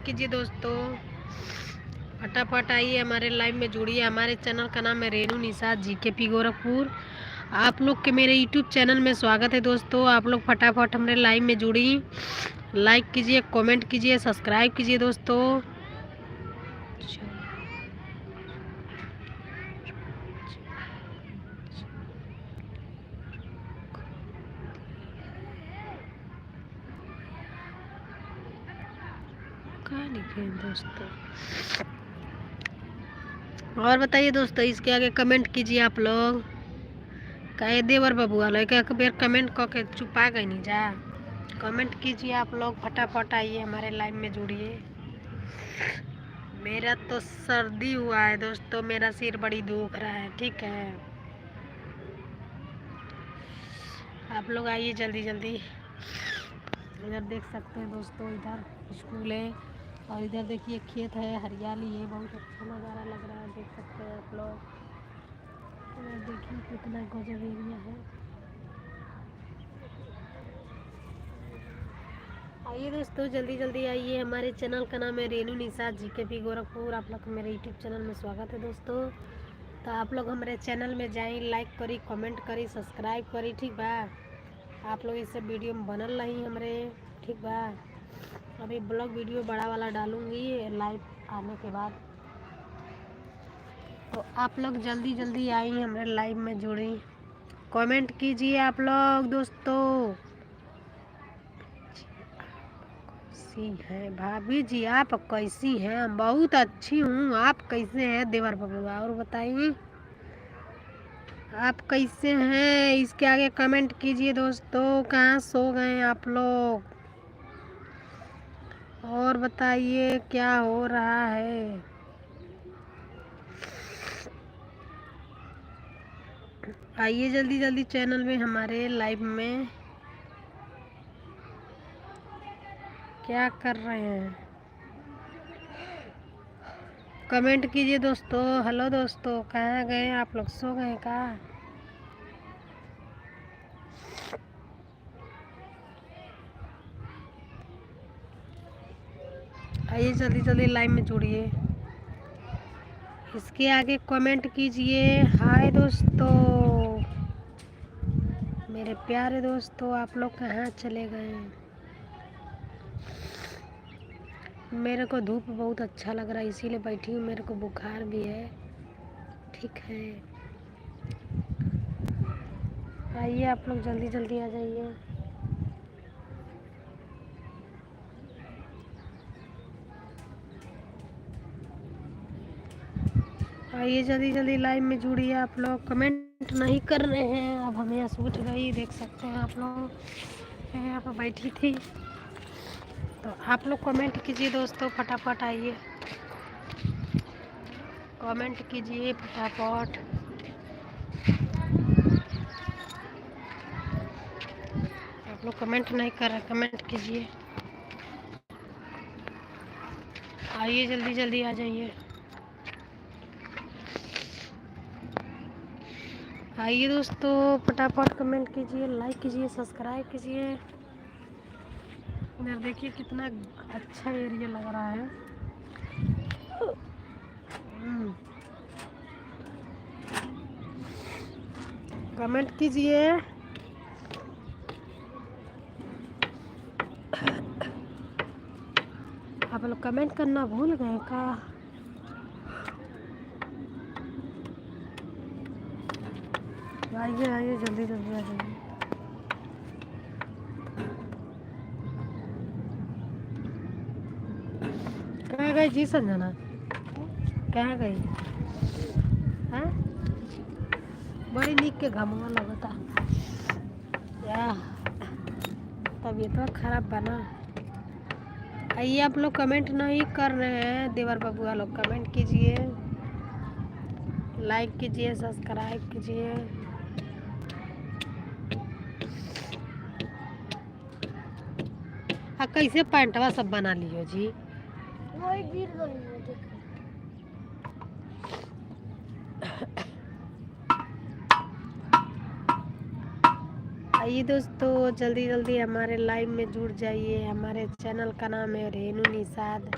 कीजिए दोस्तों, फटाफट आइए हमारे लाइव में जुड़िए। हमारे चैनल का नाम है रेनू निषाद जीकेपी गोरखपुर। आप लोग के मेरे यूट्यूब चैनल में स्वागत है दोस्तों। आप लोग फटाफट हमारे लाइव में जुड़िए, लाइक कीजिए, कमेंट कीजिए, सब्सक्राइब कीजिए दोस्तों। कहाँ लिखे हैं दोस्तों? और बताइए दोस्तों, इसके आगे कमेंट कीजिए आप लोग। कहे देवर बाबू वाला एक बेर कमेंट करके चुपा गई नहीं जा। कमेंट कीजिए आप लोग, फटाफट आइए हमारे लाइव में जुड़िए। मेरा तो सर्दी हुआ है दोस्तों, मेरा सिर बड़ी दुख रहा है। ठीक है, आप लोग आइए जल्दी जल्दी। इधर देख सकते हैं दोस्तों, इधर स्कूल है और इधर देखिए खेत है, हरियाली है, बहुत अच्छा नज़ारा लग रहा है। देख सकते हैं आप लोग, इधर देखिए कितना गजब एरिया है। आइए दोस्तों जल्दी जल्दी आइए। हमारे चैनल का नाम है रेनू निषाद जीकेपी गोरखपुर। आप लोग मेरे यूट्यूब चैनल में स्वागत है दोस्तों। तो आप लोग हमारे चैनल में जाएं, लाइक करी, कमेंट करी, सब्सक्राइब करी। ठीक बा, आप लोग इस वीडियो में बनल रही हमारे। ठीक बा, अभी ब्लॉग वीडियो बड़ा वाला डालूंगी लाइव आने के बाद। तो आप लोग जल्दी जल्दी आइए हमारे लाइव में जुड़ी। कमेंट कीजिए आप लोग दोस्तों। कैसी हैं भाभी जी, आप कैसी हैं? बहुत अच्छी हूँ, आप कैसे हैं देवर बबुआ? और बताइए आप कैसे हैं? इसके आगे कमेंट कीजिए दोस्तों। कहाँ सो गए आप लोग? और बताइए क्या हो रहा है? आइए जल्दी जल्दी चैनल में हमारे लाइव में। क्या कर रहे हैं? कमेंट कीजिए दोस्तों। हेलो दोस्तों, कहाँ गए आप लोग? सो गए का? आइए जल्दी जल्दी लाइव में जुड़िए। इसके आगे कमेंट कीजिए। हाय दोस्तों, मेरे प्यारे दोस्तों, आप लोग कहाँ चले गए? मेरे को धूप बहुत अच्छा लग रहा है, इसीलिए बैठी हूँ। मेरे को बुखार भी है। ठीक है, आइए आप लोग जल्दी जल्दी आ जाइए। आइए जल्दी जल्दी लाइव में जुड़िए। आप लोग कमेंट नहीं कर रहे हैं। अब हम यहाँ सूट गई, देख सकते हैं आप लोग। मैं यहाँ पर बैठी थी, तो आप लोग कमेंट कीजिए दोस्तों। फटाफट आइए, कमेंट कीजिए फटाफट। आप लोग कमेंट नहीं कर रहे, कमेंट कीजिए। आइए जल्दी जल्दी आ जाइए। आइए दोस्तों, फटाफट कमेंट कीजिए, लाइक कीजिए, सब्सक्राइब कीजिए। इधर देखिए कितना अच्छा एरिया लग रहा है। कमेंट कीजिए। आप लोग कमेंट करना भूल गए का? आइए आइए जल्दी जल्दी आ जाइए। कहाँ गई जी संजना? कहाँ गई? हाँ, बड़ी नीक के घमवा लगता या तबीयत तो खराब बना। आइए, आप लोग कमेंट नहीं कर रहे हैं देवर बबुआ लोग। कमेंट कीजिए, लाइक कीजिए, सब्सक्राइब कीजिए। हाँ, कैसे पैंटवा सब बना लियो जी? आइए दोस्तों, जल्दी जल्दी हमारे लाइव में जुड़ जाइए। हमारे चैनल का नाम है रेनू निषाद।